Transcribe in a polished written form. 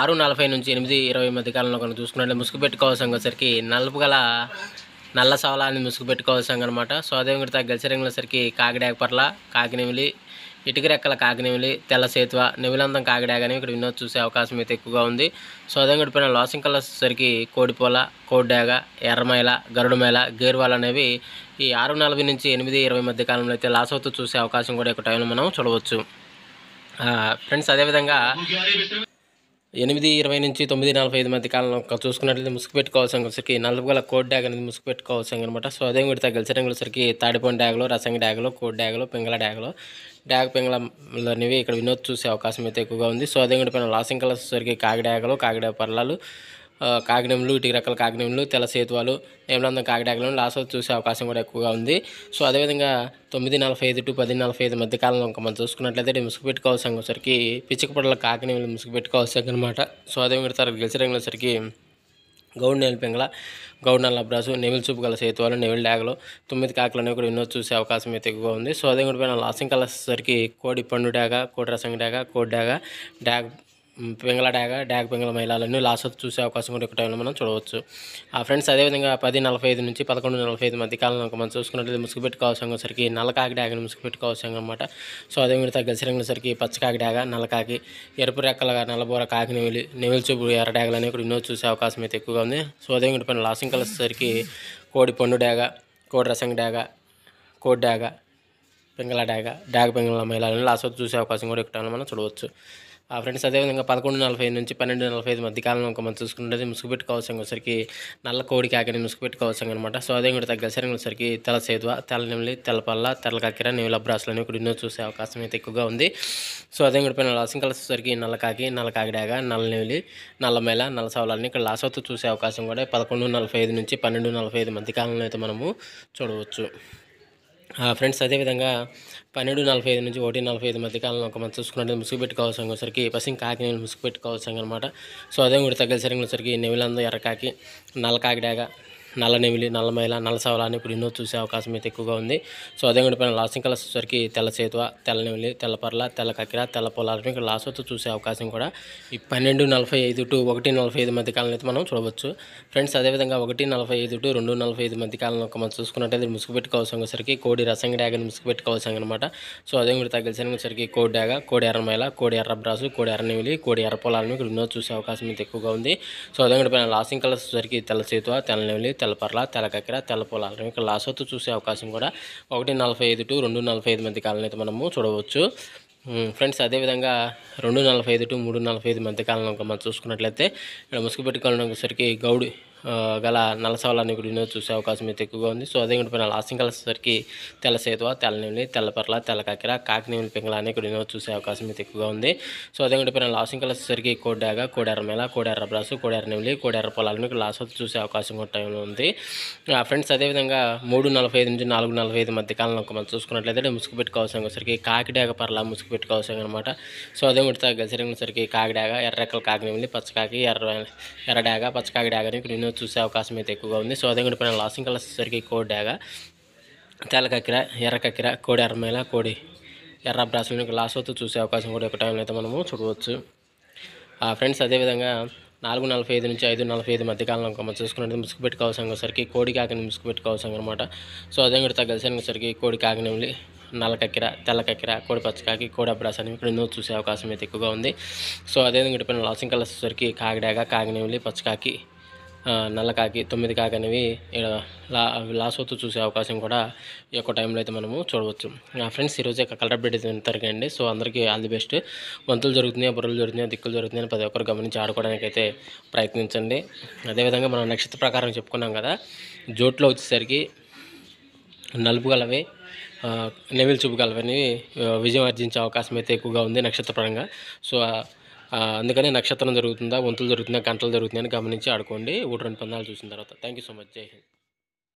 6:40 నుంచి 8:20 మధ్య కాలంలో కనుక చూసుకున్నట్లయితే ముసుగు పెట్టుకోవాల్సిన వచ్చేసరికి నలుపు గల నల్ల సవలాన్ని ముసుగు పెట్టుకోవాల్సిన అనమాట. సో అదేవిధంగా గెలిచరంగులసరికి కాకిడాగపర్ల, కాకినెమిలి, ఇటుక రెక్కల కాకినెమిలి, తెల్ల సేతువ, నెమిలందం కాకిడాగని ఇక్కడ వినోద్ చూసే అవకాశం అయితే ఎక్కువగా ఉంది. సో అదేవిధంగా పైన లాసింగ్ కలర్స్ వచ్చేసరికి కోడిపోల, కోడిడాగ, ఎర్రమైల, గరుడుమైల, గేర్వాల్ అనేవి ఈ 6:40 నుంచి 8:20 మధ్య కాలంలో అయితే లాస్ అవుతూ చూసే అవకాశం కూడా ఒక టైంలో మనం చూడవచ్చు ఫ్రెండ్స్. అదేవిధంగా 8:20 నుంచి 9:45 మధ్య కాలంలో చూసుకున్నట్లయితే ముసుగు పెట్టుకోవాల్సిన వచ్చరికి నలుపు గల కోడ్ డ్యాగ్ అనేది ముసుగు పెట్టుకోవాల్సిన అనమాట. సో అదే విడత గెలిచరంగులసరికి తాడిపండు డ్యాగులు, రసంగి డ్యాగులు, కోడ్ డ్యాగులు, పింగళ డ్యాగులు, డ్యాగ్ పింగళలు అనేవి ఇక్కడ వినోద్ చూసే అవకాశం అయితే ఎక్కువగా ఉంది. సో అదే విధంగా లాసింగ్ కలర్స్ వచ్చరికి కాకిడాగలు, కాకిడాగ పర్లాలు, కాకినెములు, ఇటుక రకాల కాకినెములు, తెల్ల సేతువాలు, ఏమలందం కాకిడాగలను లాస్ చూసే అవకాశం కూడా ఎక్కువగా ఉంది. సో అదేవిధంగా 9:45 to 10:45 మధ్య కాలంలో మనం చూసుకున్నట్లయితే ముసుగు పెట్టుకోవాల్సిన వచ్చరికి పిచ్చిక పొడల కాకినెములు ముసుగు పెట్టుకోవాల్సిన అనమాట. సో అదేవిధంగా గెలిచరంగులసరికి గౌడ్ నెల పింగళ, గౌడ్ నల్ల బ్రాసు, నెమిలి చూపు గల సేతువాలు, నెమిలి డ్యాగలు, 9 కాకులు అనేవి కూడా వినోద్ చూసే అవకాశం అయితే ఎక్కువగా ఉంది. సో అదే కూడా లాసింగ్ కలర్స్ సరికి కోడి పండు డ్యాగ, కోడి రసంగి డ్యాగ, కోడి డ్యాగ, డ్యాగ్ పింగళ డ్యాగ, డ్యాగ్ పింగళ మైలాలన్నీ లాస్ చూసే అవకాశం కూడా ఒక టైంలో మనం చూడవచ్చు ఫ్రెండ్స్. అదేవిధంగా 10:45 నుంచి 11:45 మధ్య కాలంలో మనం చూసుకున్నట్లయితే ముసుగు పెట్టుకోవాల్సిన వచ్చరికి నల్లకాకి డ్యాగని ముసుగు పెట్టుకోవాల్సిన అనమాట. సో అదేవిధంగా గెలిచరంగులసరికి పచ్చకాకి డ్యాగ, నల్లకాకి, ఎరుపు రెక్కల నల్లబోర కాకి నెమిలి, నెమిలి చూపు ఎర్ర డ్యాగలు అనేవి కూడా వినోద్ చూసే అవకాశం అయితే ఎక్కువగా ఉంది. సో అదేవిధంగా పైన లాసింగ్ కలర్స్ సరికి కోడి పండు డ్యాగ, కోడి రసంగి డ్యాగ, కోడి డ్యాగ, పింగళ డ్యాగ, డ్యాగ పింగళ మైలాలని లాస్ చూసే అవకాశం కూడా ఎక్కువ మనం చూడవచ్చు ఫ్రెండ్స్. అదేవిధంగా 11:45 నుంచి 12:45 మధ్య కాలంలో మనం చూసుకున్నట్లయితే ముసుగు పెట్టుకోవాల్సిన వచ్చరికి నల్ల కోడి కాకిని ముసుగు పెట్టుకోవాల్సిన అనమాట. సో అదే కూడా గెలిచరంగులసరికి తెల్ల సేతువ, తెల్ల నెమిలి, తెల్లపల్ల, తెల్ల కక్కెర, నెమిల బ్రాసులు అనేవి కూడా ఎన్నో చూసే అవకాశం అయితే ఎక్కువగా ఉంది. సో అదే కూడా పైన లాసింగ్ కలర్స్ వచ్చరికి నల్ల కాకి డ్యాగ, నల్ల నెమిలి, నల్ల మైల, నల్ల సవలాలని ఇక్కడ లాస్ అవుతూ చూసే అవకాశం కూడా 11:45 నుంచి 12:45 మధ్య కాలంలో అయితే మనము చూడవచ్చు ఫ్రెండ్స్. అదేవిధంగా 12:45 నుంచి 1:45 మధ్య కాలంలో మనం చూసుకున్నట్టు ముసుగు పెట్టుకోవాల్సిన వచ్చరికి పసింగ్ కాకి ముసుగు పెట్టుకోవాల్సిన అనమాట. సో అదే కూడా తగ్గసరికి నెమిలందు ఎర్రకాకి, నల్లకాకి డ్యాగ, నల్ల నెమిలి, నల్ల మైల, నల్ల సవలాన్ని ఇప్పుడు ఎన్నో చూసే అవకాశం అయితే ఎక్కువగా ఉంది. సో అదే కూడా పైన లాసింగ్ కలర్స్ వచ్చరికి తెల్ల సేతువ, తెల్ల నెమిలి, తెల్ల పర్ల, తెల్ల కక్కెర, తెల్ల పొలాలని ఇక్కడ లాస్ అవుతూ చూసే అవకాశం కూడా ఈ 12:45 to 1:45 మధ్య కాలంలో అయితే మనం చూడవచ్చు ఫ్రెండ్స్. అదేవిధంగా 1:45 to 2:45 మధ్య కాలంలో మనం చూసుకున్నట్టయితే ముసుగు పెట్టుకోవాల్సిన వచ్చరికి కోడి రసంగి డ్యాగని ముసుగు పెట్టుకోవాల్సిన అనమాట. సో అదే కూడా తగ్గసరికి కోడి డ్యాగ, కోడి ఎర్రమైల, కోడి ఎర్ర బ్రాసు, కోడి ఎర్ర నెమిలి, కోడి ఎర్ర పొలాలను ఇక్కడ ఎన్నో చూసే అవకాశం అయితే ఎక్కువగా ఉంది. సో అదే కూడా పైన లాసింగ్ కలర్స్ వచ్చరికి తెల్ల సేతువ, తెల్ల నెమిలి, తెల్లపర్ల, తెల్ల కక్కెర, తెల్ల పొలాలను ఇక్కడ లాస్ అవుతూ చూసే అవకాశం కూడా 1:45 to 2:45 మధ్య కాలంలో అయితే మనము చూడవచ్చు ఫ్రెండ్స్. అదేవిధంగా 2:45 to 3:45 మధ్య కాలంలో మనం చూసుకున్నట్లయితే ఇక్కడ ముసుగు పెట్టుకోవడానికి గౌడి గల నల్ల సవలాన్ని కూడా వినోద్ చూసే అవకాశం అయితే ఎక్కువగా ఉంది. సో అదే పైన లాసింగ్ కలర్స్ వచ్చరికి తెల్ల సేతువ, తెల్ల నెమిలి, తెల్ల పర్ల, తెల్ల కక్కెర, కాకి నెమిలి పింగళ అని ఇక్కడ వినోద్ చూసే అవకాశం అయితే ఎక్కువగా ఉంది. సో అదే పైన లాసింగ్ కలర్స్ వచ్చరికి కోడి డ్యాగ, కోడి ఎర్ర మేల, కోడి ఎర్ర బ్రాసు, కోడి ఎర్ర నెమిలి, కోడి ఎర్ర పొలాలను ఇక్కడ లాస్ అవుతూ చూసే అవకాశం కూడా టైంలో ఉంది ఫ్రెండ్స్. అదేవిధంగా 3:45 నుంచి 4:45 మధ్య కాలంలో మనం చూసుకున్నట్లయితే ముసుగు పెట్టుకోవాల్సిన వచ్చరికి కాకి డ్యాగ పర్ల ముసుగు పెట్టుకోవాల్సిన అనమాట. సో అదే కూడా గెలిచరంగులసరికి కాకి డ్యాగ, ఎర్రెక్కల కాకి నెమిలి, పచ్చకాకి, ఎర్ర డ్యాగ, పచ్చకాకి డ్యాగని ఇక్కడ వినోద్ చూసే అవకాశం అయితే ఎక్కువగా ఉంది. సో అదే కూడా పైన లాసింగ్ కలర్స్ వచ్చరికి కోడి డ్యాగ, తెల్ల కక్కెర, ఎర్ర కక్కెర, కోడి ఎర్రమైల, కోడి ఎర్ర బ్రాసులను లాస్ అవుతూ చూసే అవకాశం కూడా ఒక టైంలో అయితే మనము చూడవచ్చు ఫ్రెండ్స్. అదేవిధంగా 4:45 నుంచి 5:45 మధ్య కాలంలో మనం చూసుకున్నట్టు ముసుగు పెట్టుకోవాల్సిన వచ్చరికి కోడి కాకిని ముసుగు పెట్టుకోవాల్సిన అనమాట. సో అదే కూడా తగ్గసరికి కోడి కాకి నెమిలి, నల్ల కక్కెర, తెల్ల కక్కెర, కోడి పచ్చకాకి, కోడి అబ్రాస్ అని ఇక్కడ ఎన్నో చూసే అవకాశం అయితే ఎక్కువగా ఉంది. సో అదేవిధంగా పైన లాసింగ్ కలర్స్ వచ్చరికి కాకి డ్యాగ, కాకి నెమిలి, పచ్చకాకి, నల్లకాకి, 9 కాకి అనేవి లాస్ అవుతూ చూసే అవకాశం కూడా ఈ యొక్క టైంలో అయితే మనము చూడవచ్చు ఫ్రెండ్స్. ఈరోజు కలర్ అప్డేట్ అయితే ఇంతవరకండి. సో అందరికీ ఆల్ ది బెస్ట్. వంతులు జరుగుతున్నాయి, బుర్రలు జరుగుతున్నాయి, దిక్కులు జరుగుతున్నాయని ప్రతి ఒక్కరు గమనించి ఆడుకోవడానికి అయితే ప్రయత్నించండి. అదేవిధంగా మనం నక్షత్ర ప్రకారం చెప్పుకున్నాం కదా, జోట్లో వచ్చేసరికి నలుపు గలవి, నెమిలి చూపు గలవని విజయం ఆర్జించే అవకాశం అయితే ఎక్కువగా ఉంది నక్షత్రపరంగా. సో అందుకని నక్షత్రం జరుగుతుందా, వంతులు జరుగుతుందా, గంటలు జరుగుతుందా అని గమనించి ఆడుకోండి 1-2 పందాలు చూసిన తర్వాత. Thank you so much. జై హింద్.